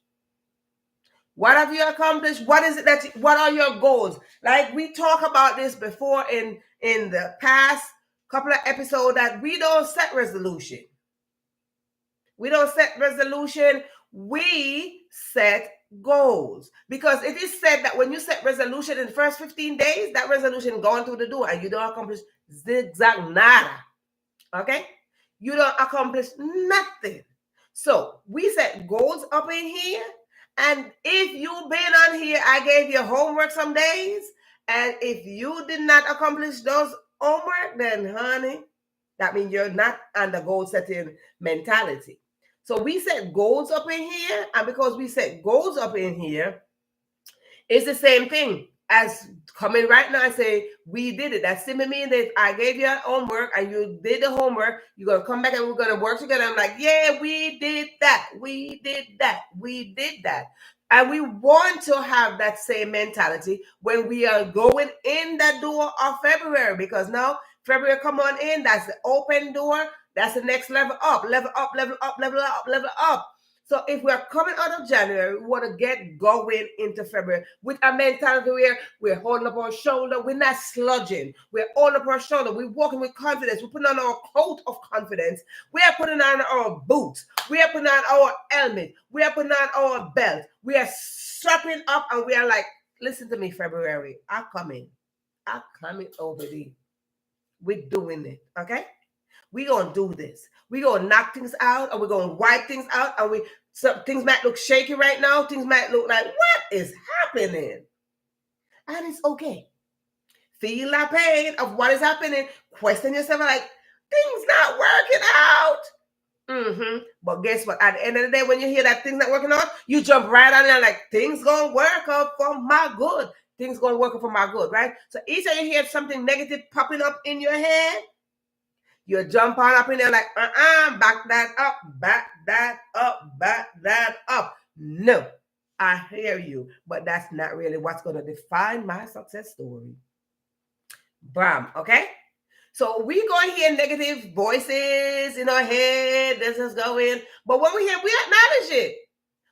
What have you accomplished? What is it what are your goals? Like we talked about this before in the past couple of episodes, that we don't set resolution. We don't set resolution. We set goals. Because it is said that when you set resolution in the first 15 days, that resolution gone through the door and you don't accomplish zigzag nada. Okay? You don't accomplish nothing. So we set goals up in here. And if you've been on here, I gave you homework some days. And if you did not accomplish those homework, then honey, that means you're not on the goal setting mentality. So we set goals up in here. And because we set goals up in here, it's the same thing as coming right now and say, we did it. That simply means that I gave you homework and you did the homework. You're going to come back and we're going to work together. I'm like, yeah, we did that. We did that. We did that. And we want to have that same mentality when we are going in the door of February, because now February come on in. That's the open door. That's the next level up, level up, level up, level up, level up. So if we're coming out of January, we want to get going into February with a mentality where we're holding up our shoulder. We're not sludging. We're holding up our shoulder. We're walking with confidence. We're putting on our coat of confidence. We are putting on our boots. We are putting on our helmet. We are putting on our belt. We are strapping up and we are like, listen to me, February. I'm coming. I'm coming over there. We're doing it, okay? We're going to do this. We're going to knock things out, and we're going to wipe things out, and we Some things might look shaky right now. Things might look like, what is happening? And it's okay. Feel that pain of what is happening. Question yourself like, things not working out. But guess what? At the end of the day, when you hear that things not working out, you jump right on there like, things gonna work out for my good. Things gonna work out for my good, right? So each time you hear something negative popping up in your head, you jump on up in there like, back that up, back that up, back that up. No, I hear you, but that's not really what's going to define my success story. Bam, okay? So we go and hear negative voices in our head. This is going, but when we hear, we acknowledge it.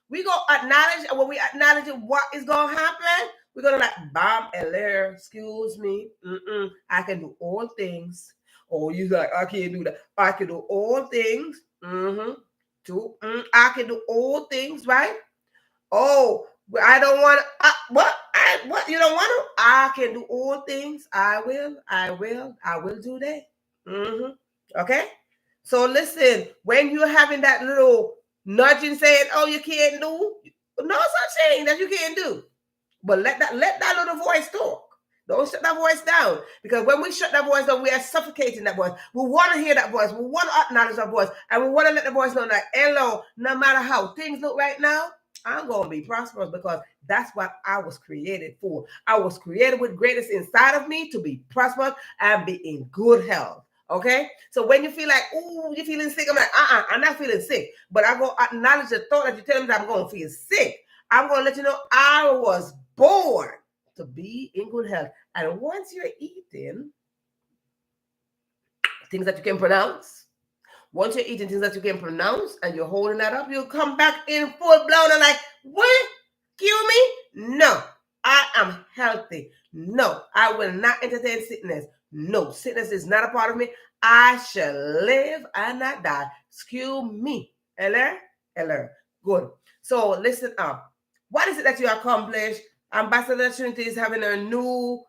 We go acknowledge, and when we acknowledge it, what is going to happen? We're going to like, bam, hello, excuse me. I can do all things. Oh, you like, I can't do that. I can do all things. I can do all things, right? Oh, I don't want to. What? You don't want to? I can do all things. I will do that. Okay? So listen, when you're having that little nudging saying, oh, you can't do, no such thing that you can't do. But let that little voice talk. Don't shut that voice down. Because when we shut that voice down, we are suffocating that voice. We want to hear that voice. We want to acknowledge that voice. And we want to let the voice know that, hello, no matter how things look right now, I'm going to be prosperous because that's what I was created for. I was created with greatness inside of me to be prosperous and be in good health. Okay? So when you feel like, ooh, you're feeling sick, I'm like, I'm not feeling sick. But I'm going to acknowledge the thought that you tell me that I'm going to feel sick. I'm going to let you know I was born to be in good health. And once you're eating things that you can pronounce, once you're eating things that you can pronounce and you're holding that up, you'll come back in full blown and like, what? Kill me? No, I am healthy. No, I will not entertain sickness. No, sickness is not a part of me. I shall live and not die. Excuse me. Hello. Good. So listen up. What is it that you accomplished? Ambassador Trinity is having a new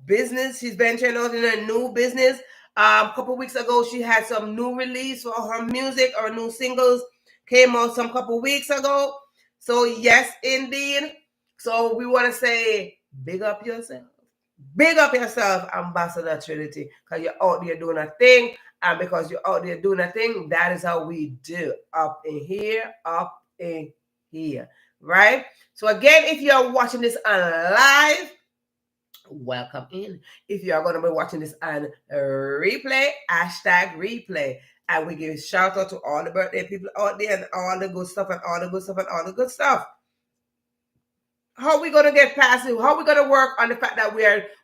business. She's venturing out in a new business. A couple weeks ago, she had some new release for her music, or new singles came out some couple weeks ago. So yes, indeed. So we want to say, big up yourself. Big up yourself, Ambassador Trinity, because you're out there doing a thing. And because you're out there doing a thing, that is how we do. Up in here. Right? So again, if you're watching this on live, welcome in. If you are going to be watching this on replay, #replay. And we give a shout out to all the birthday people out there and all the good stuff and all the good stuff and all the good stuff. How are we going to get past it? How are we going to work on the fact that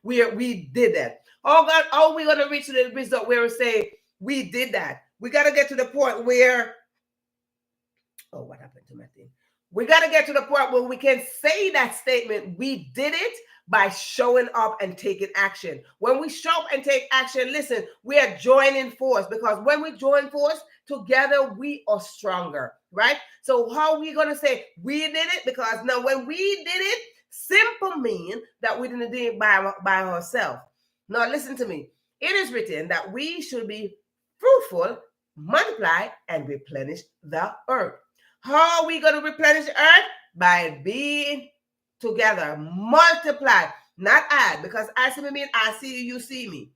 we did that? Oh God, how are we going to reach to the result where we say we did that? We got to get to the point where, oh, what happened to my thing? We got to get to the point where we can say that statement, we did it, by showing up and taking action. When we show up and take action, listen, we are joining force, because when we join force together, we are stronger, right? So how are we going to say we did it? Because now when we did it, simple mean that we didn't do it by ourselves. Now listen to me. It is written that we should be fruitful, multiply, and replenish the earth. How are we going to replenish the earth? By being together, multiply, not add, because I see me mean I see you, you see me.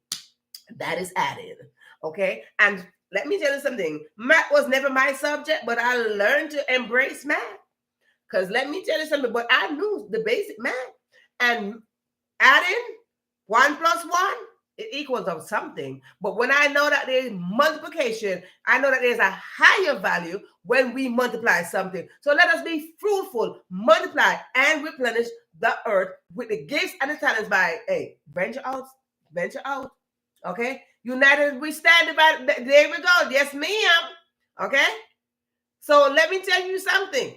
That is added, okay? And let me tell you something. Math was never my subject, but I learned to embrace math. Because let me tell you something, but I knew the basic math. And adding 1 plus 1, it equals of something. But when I know that there's multiplication, I know that there's a higher value when we multiply something. So let us be fruitful, multiply, and replenish the earth with the gifts and the talents by, hey, venture out. Okay? United we stand about, there we go. Yes, ma'am. Okay? So let me tell you something.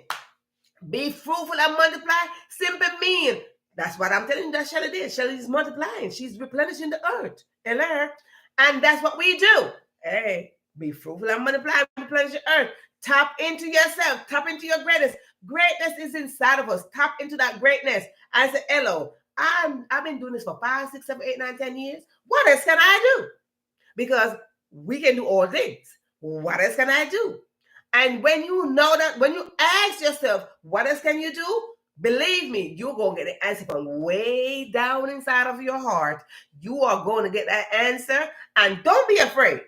Be fruitful and multiply simply mean, that's what I'm telling you that Shelly did. Shelly is multiplying. She's replenishing the earth. Hello. And that's what we do. Hey, be fruitful and multiply, replenish the earth. Tap into yourself. Tap into your greatness. Greatness is inside of us. Tap into that greatness. I say, hello, I've been doing this for 5, 6, 7, 8, 9, 10 years. What else can I do? Because we can do all things. What else can I do? And when you know that, when you ask yourself, what else can you do? Believe me, you're going to get the answer from way down inside of your heart. You are going to get that answer. And don't be afraid.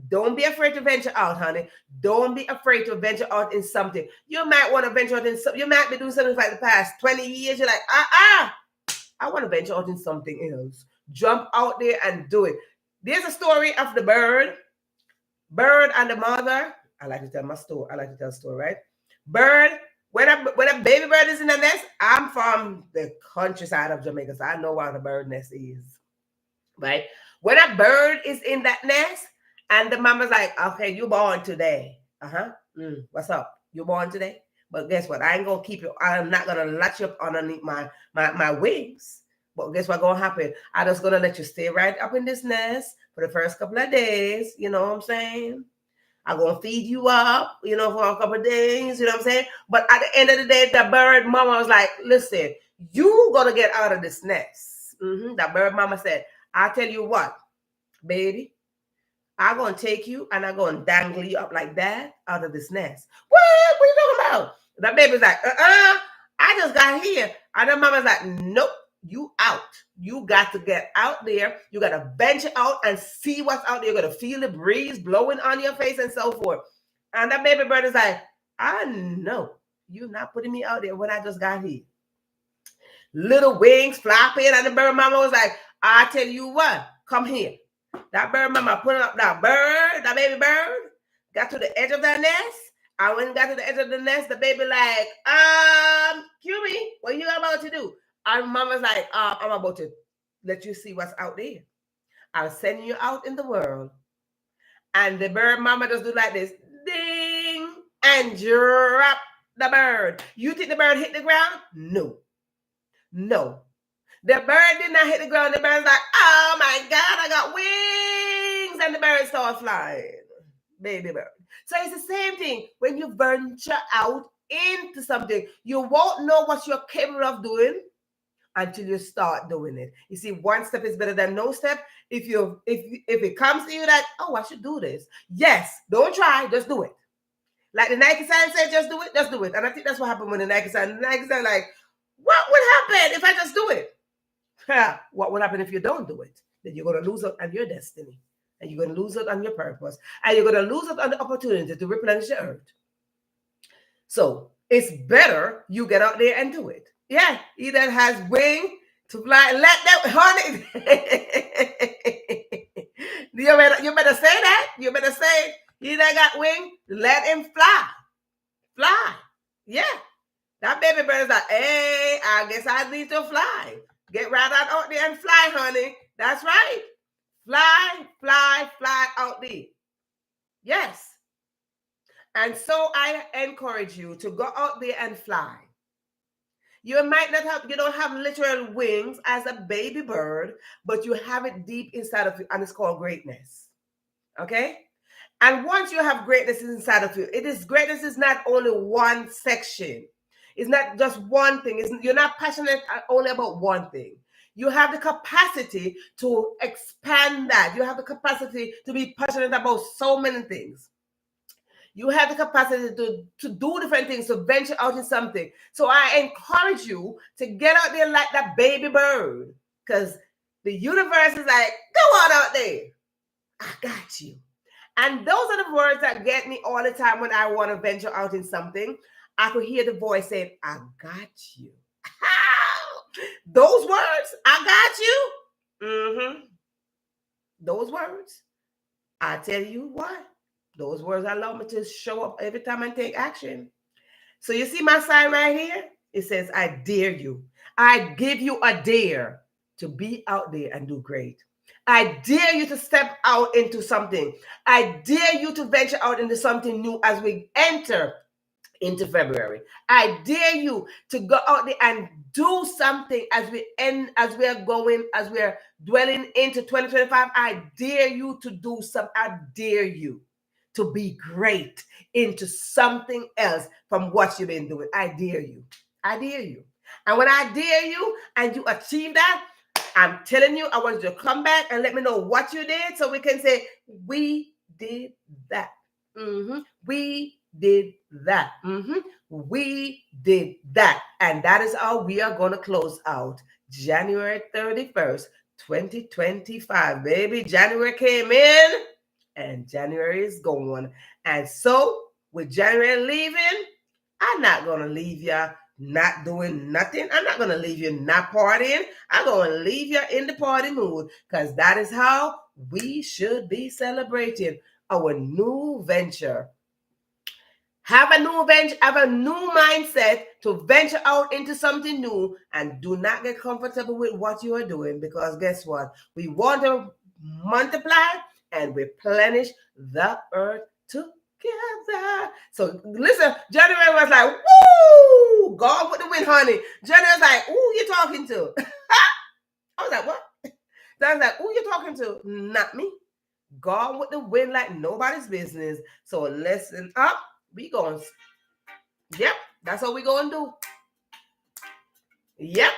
Don't be afraid to venture out, honey. Don't be afraid to venture out in something. You might want to venture out in something. You might be doing something for like the past 20 years. You're like, I want to venture out in something else. Jump out there and do it. There's a story of the bird and the mother. I like to tell my story. I like to tell a story, right? Bird, when a baby bird is in the nest, I'm from the countryside of Jamaica, so I know what a bird nest is, right? When a bird is in that nest, and the mama's like, okay, you born today. What's up? You born today? But guess what? I ain't gonna keep you. I'm not gonna latch you up underneath my wings. But guess what's gonna happen? I'm just gonna let you stay right up in this nest for the first couple of days. You know what I'm saying? I'm gonna feed you up, for a couple of days. You know what I'm saying? But at the end of the day, the bird mama was like, listen, you gonna get out of this nest. That bird mama said, I tell you what, baby. I'm going to take you and I'm going to dangle you up like that out of this nest. What are you talking about? The baby's like, I just got here. And the mama's like, nope, you out. You got to get out there. You got to venture out and see what's out there. You got to feel the breeze blowing on your face and so forth. And the baby bird is like, I know you're not putting me out there when I just got here. Little wings flopping. And the bird mama was like, I tell you what, come here. That bird mama putting up that baby bird, got to the edge of that nest. And when it got to the edge of the nest, the baby like, QB, what you about to do? And mama's like, I'm about to let you see what's out there. I'll send you out in the world. And the bird mama just do like this, ding, and drop the bird. You think the bird hit the ground? No. The bird did not hit the ground. The bird's like, oh my God, I got wings. And the bird started flying. Baby bird. So it's the same thing. When you venture out into something, you won't know what you're capable of doing until you start doing it. You see, one step is better than no step. If it comes to you that, oh, I should do this. Yes, don't try, just do it. Like the Nike sign said, just do it. And I think that's what happened with the Nike sign. The Nike sign like, what would happen if I just do it? What will happen if you don't do it? Then you're going to lose out on your destiny. And you're going to lose out on your purpose. And you're going to lose out on the opportunity to replenish the earth. So it's better you get out there and do it. Yeah, he that has wing to fly, let that, honey. you better say that. You better say, he that got wing, let him fly. Fly. Yeah. That baby bird is like, hey, I guess I need to fly. Get right out there and fly, honey. That's right. Fly out there. Yes. And so I encourage you to go out there and fly. You don't have literal wings as a baby bird, but you have it deep inside of you, and it's called greatness. Okay? And once you have greatness inside of you, greatness is not only one section. It's not just one thing. You're not passionate only about one thing. You have the capacity to expand that. You have the capacity to be passionate about so many things. You have the capacity to do different things, to venture out in something. So I encourage you to get out there like that baby bird, because the universe is like, go on out there. I got you. And those are the words that get me all the time when I want to venture out in something. I could hear the voice saying, I got you. Those words, I got you. Those words, I tell you what, those words allow me to show up every time I take action. So you see my sign right here? It says, I dare you. I give you a dare to be out there and do great. I dare you to step out into something. I dare you to venture out into something new as we enter into February. I dare you to go out there and do something as we are dwelling into 2025. I dare you to do something. I dare you to be great into something else from what you've been doing. I dare you. I dare you. And when I dare you and you achieve that, I'm telling you, I want you to come back and let me know what you did so we can say, we did that. We did that. We did that. And that is how we are going to close out January 31st, 2025. Baby, January came in and January is gone. And so, with January leaving, I'm not going to leave you not doing nothing. I'm not going to leave you not partying. I'm going to leave you in the party mood because that is how we should be celebrating our new venture. Have a new venture, have a new mindset to venture out into something new and do not get comfortable with what you are doing because guess what? We want to multiply and replenish the earth together. So listen, January was like, woo! God with the wind, honey. January was like, who you talking to? I was like, what? So I was like, who you talking to? Not me. God with the wind like nobody's business. So listen up. We going, yep, that's what we going to do. Yep.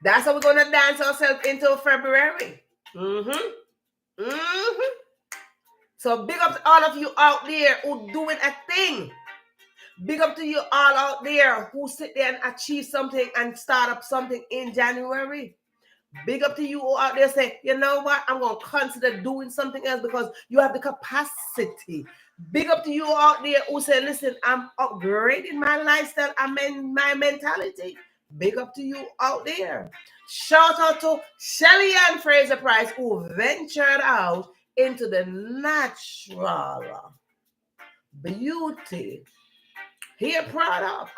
That's how we're going to dance ourselves into February. So big up to all of you out there who doing a thing. Big up to you all out there who sit there and achieve something and start up something in January. Big up to you all out there say, you know what, I'm going to consider doing something else because you have the capacity. Big up to you out there who say, listen, I'm upgrading my lifestyle, my mentality. Big up to you out there. Shout out to Shelly Ann Fraser Price who ventured out into the natural beauty hair product,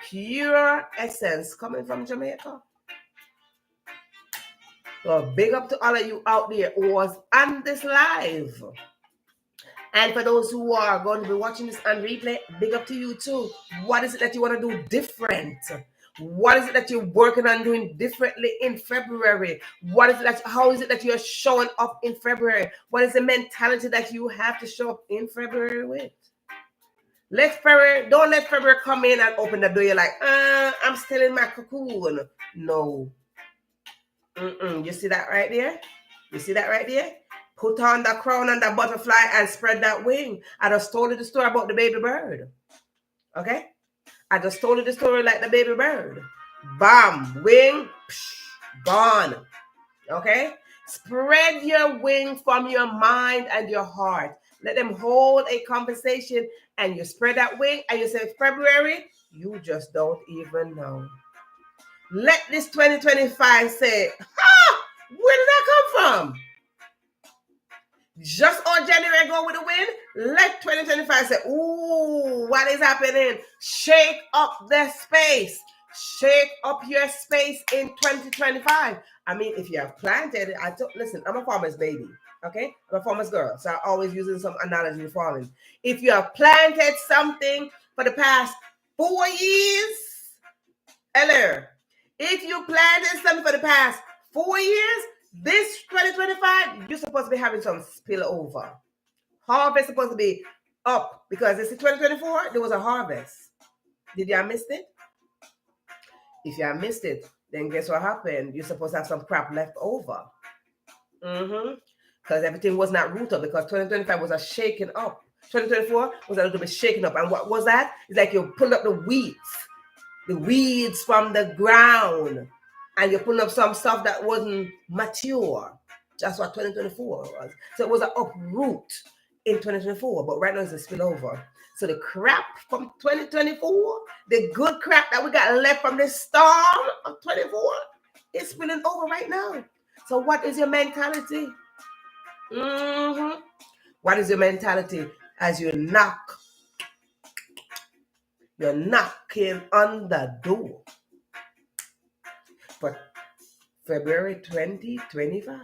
pure essence coming from Jamaica. So big up to all of you out there who was on this live. And for those who are going to be watching this on replay, big up to you too. What is it that you want to do different? What is it that you're working on doing differently in February? What is it how is it that you're showing up in February? What is the mentality that you have to show up in February with? Don't let February come in and open the door. You're like, I'm still in my cocoon. No. You see that right there? You see that right there? Put on the crown and the butterfly and spread that wing. I just told you the story about the baby bird. Okay? I just told you the story like the baby bird. Bam, wing, psh, gone. Okay? Spread your wing from your mind and your heart. Let them hold a conversation and you spread that wing and you say, February, you just don't even know. Let this 2025 say, where did that come from? Just on January go with the wind. Let 2025 say, ooh, what is happening? Shake up the space. Shake up your space in 2025. I mean, if you have planted, listen, I'm a farmer's baby. Okay? I'm a farmer's girl. So I'm always using some analogy of farming. If you have planted something for the past 4 years, hello. If you planted something for the past 4 years, this 2025, you're supposed to be having some spillover. Harvest supposed to be up because this is 2024, there was a harvest. Did y'all miss it? If y'all missed it, then guess what happened? You're supposed to have some crop left over. Because everything was not rooted up because 2025 was a shaking up. 2024 was a little bit shaken up. And what was that? It's like you pulled up the weeds from the ground. And you're pulling up some stuff that wasn't mature. That's what 2024 was. So it was an uproot in 2024, but right now it's a spillover. So the crap from 2024, the good crap that we got left from the storm of 24 is spilling over right now. So what is your mentality? What is your mentality as you knock? You're knocking on the door for February 2025.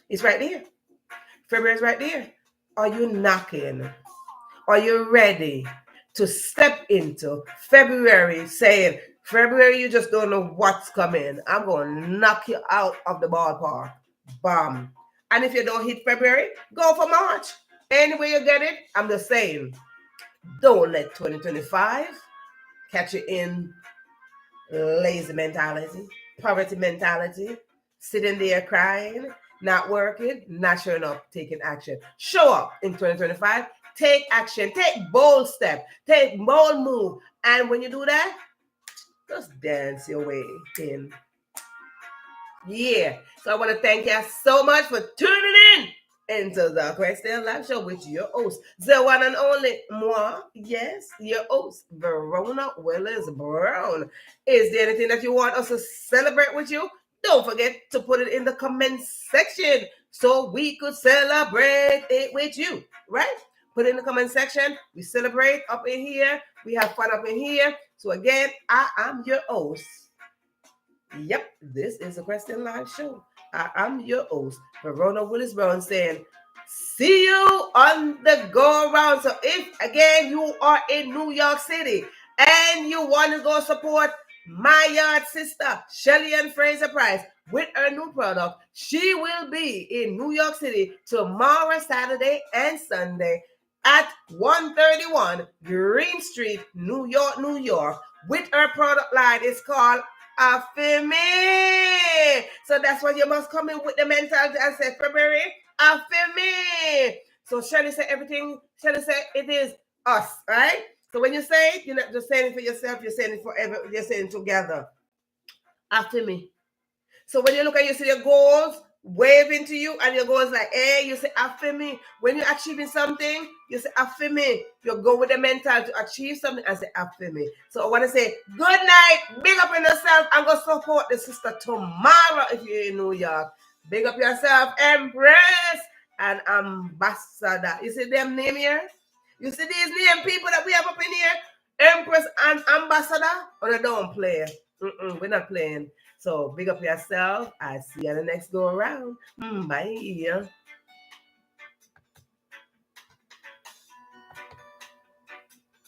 It's right there. February is right there. Are you knocking? Are you ready to step into February saying, February, you just don't know what's coming. I'm going to knock you out of the ballpark. Bam. And if you don't hit February, go for March. Anyway you get it, I'm just saying, don't let 2025 catch you in lazy mentality, poverty mentality, sitting there crying. Not working, not showing up, taking action. Show up in 2025. Take action. Take bold step. Take bold move. And when you do that, just dance your way in. Yeah. So I want to thank you so much for tuning in into the Question Live Show with your host, the one and only moi. Yes, your host, Verona Willis-Brown. Is there anything that you want us to celebrate with you? Don't forget to put it in the comment section so we could celebrate it with you, right? Put it in the comment section. We celebrate up in here. We have fun up in here. So again, I am your host. Yep, this is a Question Live Show. I'm your host, Verona Willis-Brown, saying, see you on the go around. So if, again, you are in New York City and you want to go support my yard sister, Shelly and Fraser Price, with her new product, she will be in New York City tomorrow, Saturday, and Sunday at 131 Green Street, New York, New York, with her product line. It's called After Me. So that's why you must come in with the mentality and say, February, after me. So Shirley said everything, Shirley said it is us, right? So when you say it, you're not just saying it for yourself, you're saying it for everyone, you're saying it together. After me. So when you look at you see your goals waving to you and your goals like, hey, you say after me. When you're achieving something, you say after me. You go with the mental to achieve something and say after me. So I want to say good night, big up in yourself, and go support the sister tomorrow if you're in New York. Big up yourself, Empress and Ambassador. You see them name here? You see these name people that we have up in here? Empress and Ambassador? Or they don't play? We're not playing. So big up yourself. I'll see you on the next go around. Bye.